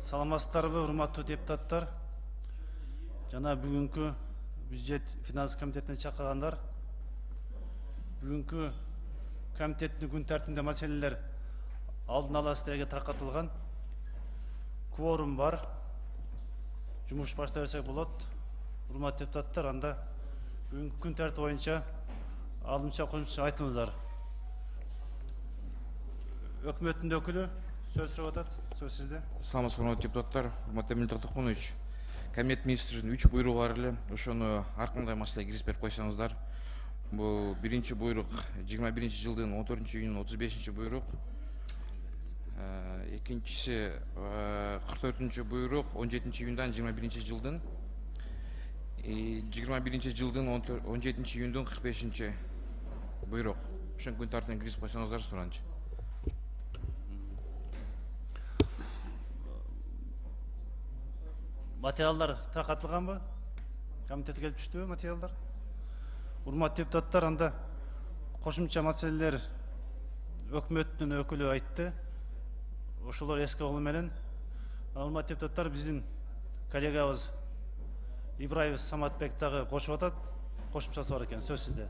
Саламатсыздарбы, урматтуу депутаттар. Жана бүгүнкү бюджет финанс комитетине чакыргандар. Бүгүнкү комитеттин күн тартибинде маселелер алдын ала силерге таркатылган. Кворум бар. Жумуш баштай берсек болот. Урматтуу депутаттар, анда бүгүнкү күн тартиби боюнча алдымча коюмча айтыңыздар. Өкмөттүн өкүлү сөз сурап атат. Сөз сизде. Саламатсыздар депутаттар, урматтуу Эмиль Токтокунович. Комитет министринин 3 буйругу бар эле. Ошону ар кандай маселеге кирип берип койсоңуздар. Бул биринчи буйрук 21-жылдын 14-июнүнүн 35 буйрук. Экинчиси 44-буйрук 17-июндан 21-жылдын 21-жылдын 17-июндун 45 буйрук. Ошон күн тартибине кирип койсоңуздар суранчы. Материалдар таркатылганбы? Комитетке келип түштүбү материалдар? Урматтуу депутаттар, анда кошумча маселелер өкмөттүн өкүлү айтты. Ошолор эске алуу менен, урматтуу депутаттар, биздин коллегабыз Ибраев Саматбек дагы кошуп атат. Кошумчасы бар экен, сөз сизде.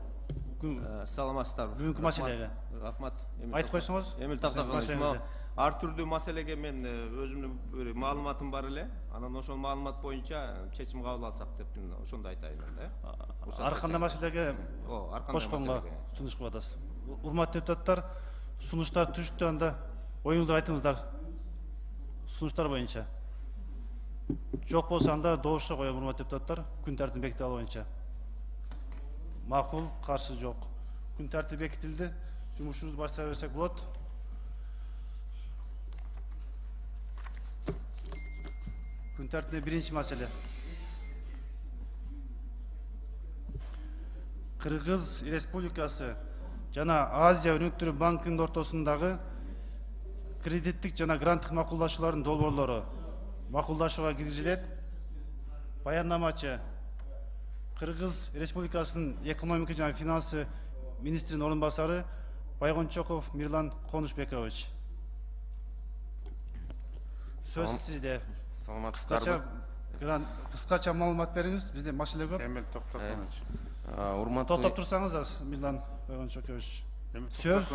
Саламатсыздар. Бүгүнкү маселеге. Рахмат. Айтып койсоңуз. Эмиль Токтокунович, ар түрдүү маселеге мен өзүмдүн маалыматым бар эле. Анан ошол маалымат боюнча чечим кабыл алсак деп ошондой айтайын да. Ар кандай маселеге кошконго сунуш кылып атасыз. Урматтуу депутаттар, сунуштар түштү, анда оюңузду айтыңыздар. Сунуштар боюнча. Жок болсо анда добушка коем, урматтуу депутаттар, күн тартибин беките алуу боюнча. Макул, каршы жок. Күн тартиби бекитилди. Жумушубузду баштай берсек болот. Күн тартибинде биринчи маселе. Кыргыз Республикасы жана Азия өнүктүрүү банкынын ортосундагы кредиттик жана гранттык макулдашуулардын долбоорлору макулдашууга киргизилет. Баяндамачы Кыргыз Республикасынын экономика жана финансы министринин орун басары Байгончоков Мирлан Конушбекович. Сөз сизде. Кыскача маалымат бериңиз, бизде маселе көп. Эмиль Токтокунович. Токтоп турсаңыз, Мирлан Байгончокович. Сөз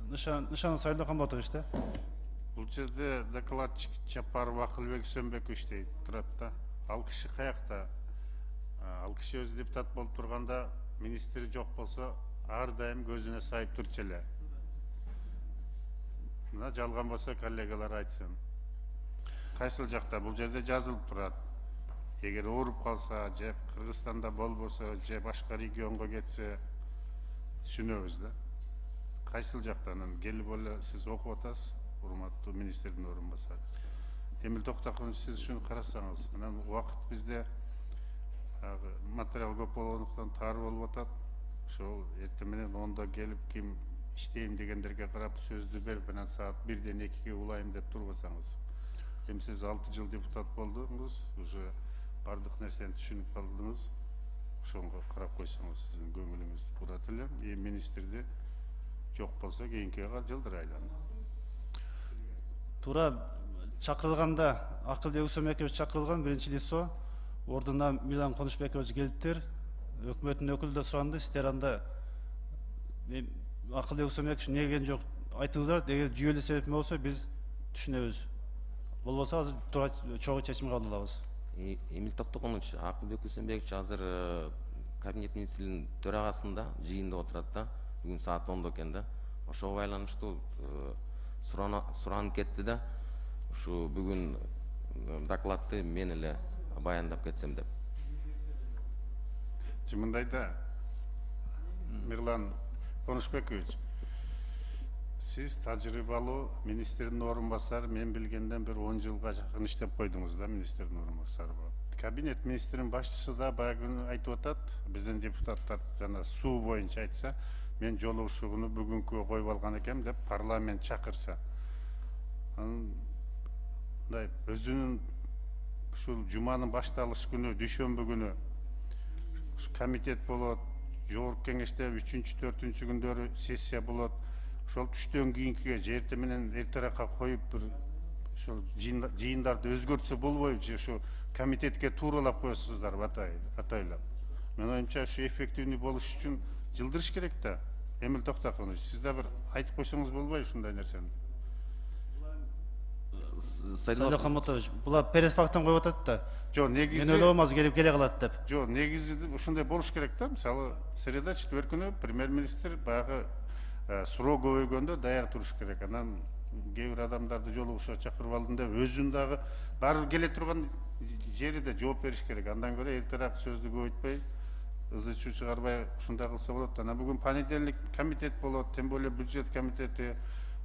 нышаны Сайылдуу Камбатович да. Бул жерде докладчик Жапаров Акылбек Сөнбекович дейт турат да. Ал киши каякта? Ал киши өзү депутат болуп турганда министри жок болсо ар дайым көзүнө сайып турчу эле. Мына жалган болсо коллегалар айтсын. Кайсыл жакта? Бул жерде жазылып турат. Эгер ооруп калса, же Кыргызстанда болбосо, же башка регионго кетсе, түшүнөбүз да. Кайсыл жактан? Келип эле сиз окуп атасыз, урматтуу министрдин орун басары. Эмиль Токтокунович, сиз ушуну карасаңыз, анан убакыт бизде материал көп болгондуктан тар болуп атат. Ошол эртең менен 10-да келип ким иштейм дегендерге карап сөздү берип, анан саат 1-ден 2-ге улайм деп турбасаңыз. Эми сиз 6 жыл депутат болдуңуз, уже бардык нерсени түшүнүп калдыңыз. Ошого карап койсоңуз, сиздин көңүлүңүздү бурат элем. Министрди жок болсо кийинкиге жылдырайлы. Туура чакырылганда Акылбек Сөнбекович чакырылган, биринчи лицо. Ордуна Мирлан Конушбекович келиптир. Өкмөттүн өкүлү да суранды. Сиздер анда Акылбек Сөнбекович эмне келген жок айтыңыздар. Эгер жүйөлүү себеп болсо биз түшүнөбүз. Болбосо азыр туура чогуу чечим кабыл алабыз. Эмиль Токтокунович, Акылбек Сөнбекович азыр кабинет министринин төрагасында жыйында отурат да. Бүгүн саат 10-да экен да. Ошого байланыштуу суранып кетти да. Ушу бүгүн докладты мен эле баяндап кетсем деп. Мындай да, Мирлан Конушбекович, сиз тажрыйбалуу министрдин орун басары, мен билгенден бир 10 жылга жакын иштеп койдуңуз да, министрдин орун басары. Кабинет министринин башчысы да баягы күнү айтып атат, биздин депутаттар жана суу боюнча айтса, мен жолугушууну бүгүнкүгө коюп алган экем деп парламент чакырса. Мындай өзүнүн ушул жуманын башталыш күнү, дүйшөмбү күнү комитет болот, жогорку кеңеште 3-4 күндөрү сессия болот. Ошол түштөн кийинкиге же эртең менен эртерээкка коюп бир ошол жыйындарды өзгөртсө болбойбу же ушу комитетке тууралап коесуздарбы атайлап? Мен оюмча ушу эффективный болуш үчүн жылдырыш керек да. Эмил Токтокович, сиз да бир айтып койсоңуз болбойбу ушундай нерсени? Сайлау Хаматович, булар перед фактын коюп атат да. Жок, негизи Мен ойлобомаз келип келе калат деп. Жок, негизи ушундай болуш керек да. Мисалы, среда, четверг күнү премьер-министр баягы суроо көбөйгөндө даяр туруш керек. Анан кээ бир адамдарды жолугушууга чакырып алдым деп өзүн дагы баары келе турган жерде жооп бериш керек. Андан көрө эртерээк сөздү көбөйтпөй, ызы чуу чыгарбай ушундай кылса болот. Анан бүгүн понедельник комитет болот, тем более бюджет комитети.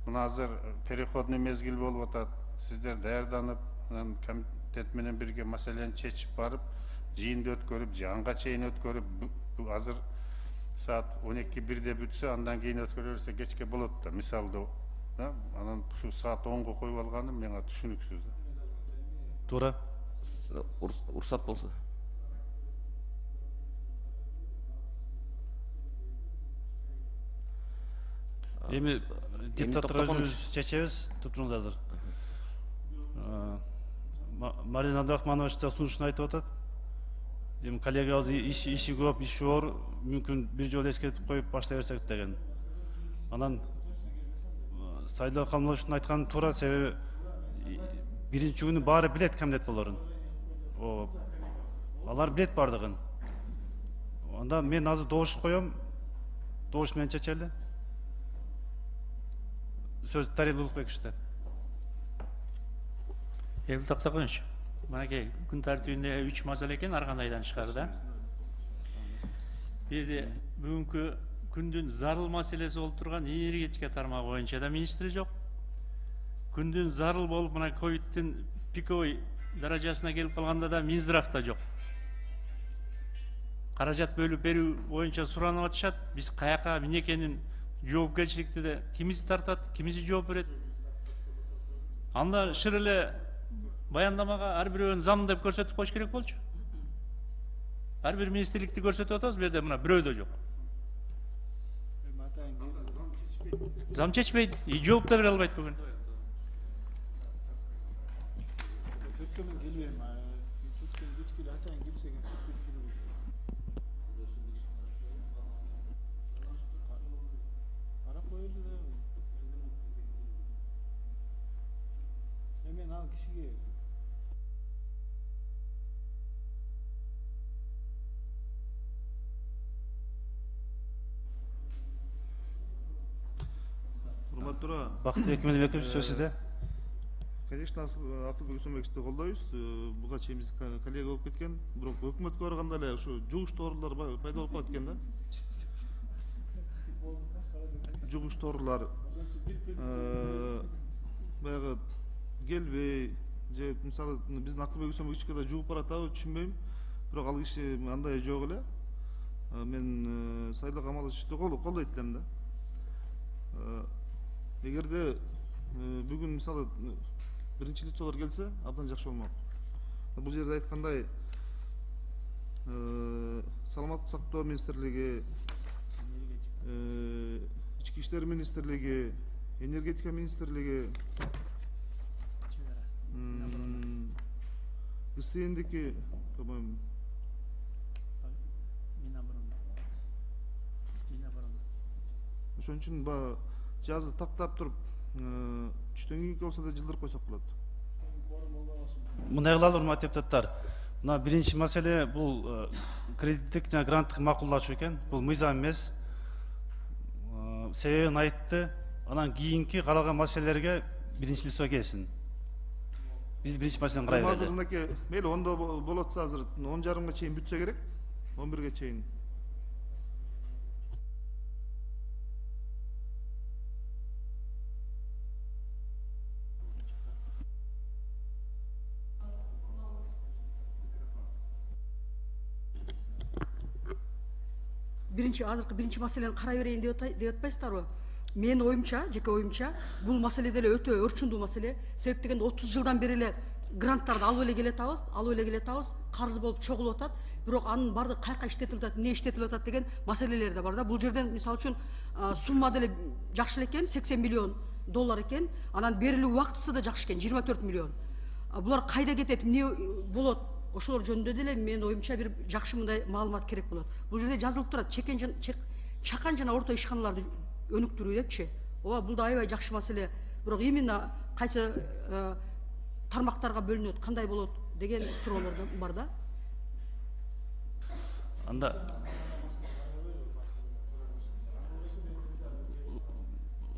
Мына азыр переходный мезгил болуп атат. Сиздер даярданып, анан комитет менен бирге маселени чечип барып, жыйынды өткөрүп, жанга чейин өткөрүп, азыр саат 12:01 бүтсө, андан кийин өткөрө берсе кечке болот да, мисалды. Анан ушу саат 10-го коюп алганы мага түшүнүксүз да. Туура. Уруксат болсо. Эми депутаттар өзүбүз чечебиз, туруңуз азыр. Марина Абдрахманович да сунушун айтып атат. Эми коллегабыз иши көп, иши оор, мүмкүн бир жолу эскертип коюп баштай берсек деген. Анан Сайлау Камаловичтин айтканы туура, себеби биринчи күнү баары билет комитет болорун. Алар билет бардыгын. Анда мен азыр добуш коем, добуш менен чечели. Сөз Тарел Улукбековичте. Эмил Токтокович, мынакей күн тартибинде 3 маселе экен, ар кандайдан чыгар да. Бирде бүгүнкү күндүн зарыл маселеси болуп турган энергетика тармагы боюнча да министри жок. Күндүн зарыл болуп мына ковидтин пиковой даражасына келип калганда да Минздрав да жок. Каражат бөлүп берүү боюнча суранып атышат. Биз каяка эмне экенин жоопкерчиликти де кимиси тартат, кимиси жооп берет. Анда шыр эле баяндамага ар бирөөнүн зам деп көрсөтүп коюш керек болчу. Ар бир министрликти көрсөтүп атабыз, бу жерде мына бирөө да жок. Зам чечпейт, жооп да бере албайт бүгүн. Бакыт Экмелбекович, сөз сизде. Конечно, Алтынбек Усунбековичти колдойбуз. Буга чейин биз коллега болуп кеткен. Бирок өкмөткө барганда эле ушу жугуш тоорулар пайда болуп калат экен да. Жугуш тоорулар баягы келбей же мисалы биздин Алтынбек Усунбековичке да жугуп баратабы түшүнбөйм. Бирок ал киши андай жок эле. Мен Сайлау Камаловичти колдойт элем да. Эгерде бүгүн мисалы биринчи лицолор келсе, абдан жакшы болмок. Бул жерде айткандай саламаттык сактоо министрлиги, ички иштер министрлиги, энергетика министрлиги, СТНдики, по-моему, ошон үчүн жазды тактап туруп түштөн кийинки болсо да жылдырып койсок болот. Мындай кылалы, урматтуу депутаттар. Мына биринчи маселе бул кредиттик жана гранттык макулдашуу экен. Бул мыйзам эмес. Себебин айтты. Анан кийинки калаган маселелерге биринчи лицо келсин. Биз биринчи маселени карай берели. Азыр мынакей мейли 10-до болот атса азыр 10:30 чейин бүтсө керек. 11-ге чейин. Азыркы биринчи маселени карай берейин деп атпайсыздарбы? Менин оюмча, жеке оюмча, бул маселе деле өтө өрчүндүү маселе. Себеп дегенде 30 жылдан бери эле гранттарды алып эле келатабыз, карыз болуп чогулуп атат. Бирок анын баардыгы каяка иштетилип атат, эмне иштетилип атат деген маселелер да бар да. Бул жерден мисалы үчүн сумма деле жакшы экен, 80 миллион доллар экен. Анан берилүү убактысы да жакшы экен, 24 миллион. Булар кайда кетет, эмне болот? Ошолор жөнүндө деле менин оюмча бир жакшы мындай маалымат керек болот. Бул жерде жазылып турат, чакан жана орто ишканаларды өнүктүрүү депчи. Ооба, бул да аябай жакшы маселе. Бирок именно кайсы тармактарга бөлүнөт, кандай болот деген суроолор бар да. Анда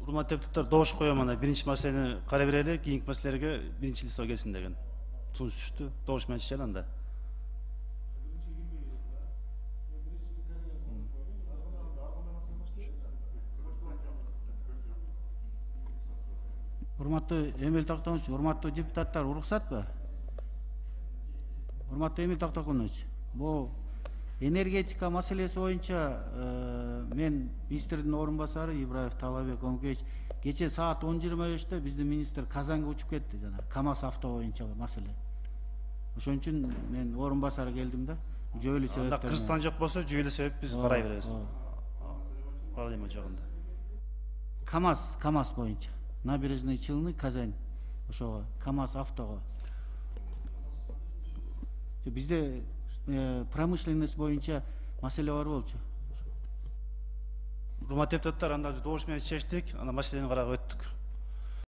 урматтуу депутаттар, добуш коем, ана биринчи маселени карай берели, кийинки маселелерге биринчи листоо келсин деген сунуш түштү. Добуш менен чечели анда. Урматтуу Эмил Токтогонович, урматтуу депутаттар, уруксатпы? Урматтуу Эмил Токтогонович, бул энергетика маселеси боюнча мен министрдин орун басары Ибраев Талабек Оңкеевич кече саат 10:25 биздин министр Казанга учуп кетти, жана КамАЗ авто боюнча маселе. Ошон үчүн мен орун басары келдим да. Жөйлүү себептер. Анда Кыргызстан жок болсо жөйлүү себеп биз карай беребиз. Проблема жок анда. КамАЗ боюнча. Набережный Челны, Казань. Ошого КамАЗ автого. Бизде промышленность боюнча маселе бар болчу. Урматтуу депутаттар, анда добуш менен чечтик, ана маселени карап өттүк.